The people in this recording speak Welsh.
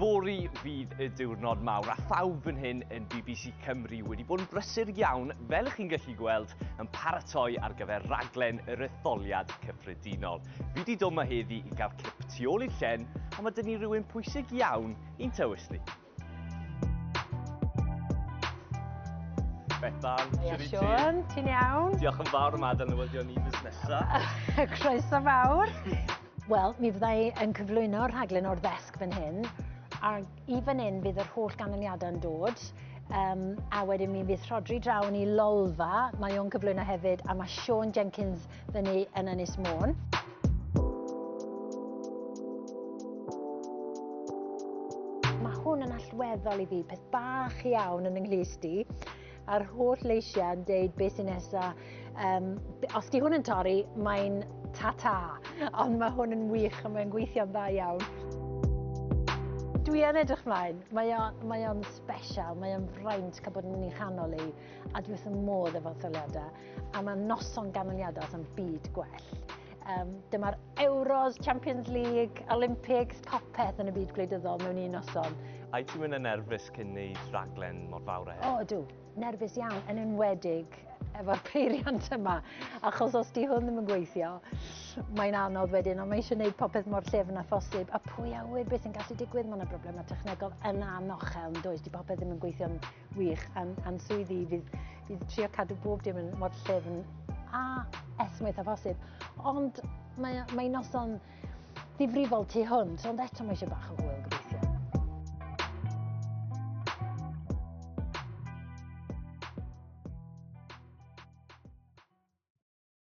Fori fydd y diwrnod mawr, a phawb fan hyn yn BBC Cymru wedi bod yn brysur iawn, fel ych chi'n gallu gweld, yn paratoi ar gyfer raglen yr etholiad cyffredinol. Fi wedi dod yma heddi i gael clip tu ôl i'r llen, a mae dyn ni rhywun pwysig iawn i'n tywys ni. Bethan, Ia, Siôn, ti'n iawn? Diolch yn fawr am adael Newyddion Ni nesaf. Croeso fawr. Wel, mi fyddai yn cyflwyno'r rhaglen o'r ddesg fan hyn, a i fan hyn bydd yr holl ganlyniadau yn dod, a wedyn mi fydd Rhodri draw ni Lolfa, mae o'n cyflwyno hefyd, a mae Siôn Jenkins fyny yn Ynys Môn. Mae hwn yn allweddol i fi, peth bach iawn yn ynglys di, a'r holl leisiau yn deud beth sy'n nesaf. Os di hwn yn torri, mae'n ta-ta, ond mae hwn yn wych a mae'n gweithio'n dda iawn. Dwi yn edrych mlaen, mae o'n special, mae o'n fraint cael bod yn ei chanol i, a dwi wrth y modd efo etholiadau, a mae noson ganlyniadau yn byd gwell. Dyma'r Euros, Champions League, Olympics, popeth yn y byd gwleidyddol mewn un noson. A ti'n mynd yn nerfus cyn neud raglen mor fawr a hyn? O, dw, nerfus iawn, yn enwedig efo'r peiriant yma, achos os di hwn ddim yn gweithio, mae'n anodd wedyn, ond mae eisiau gwneud popeth mor llefn a phosib, a pwy a wyr beth sy'n gallu digwydd, mae yna broblemau technegol yn anochel, yn does, di popeth ddim yn gweithio'n wych, a'n swyddi fydd trio cadw bob dim yn mor llefn a esmwyth a phosib, ond mae noson ddifrifol tu hwnt, ond eto mae eisiau bach o hwyl.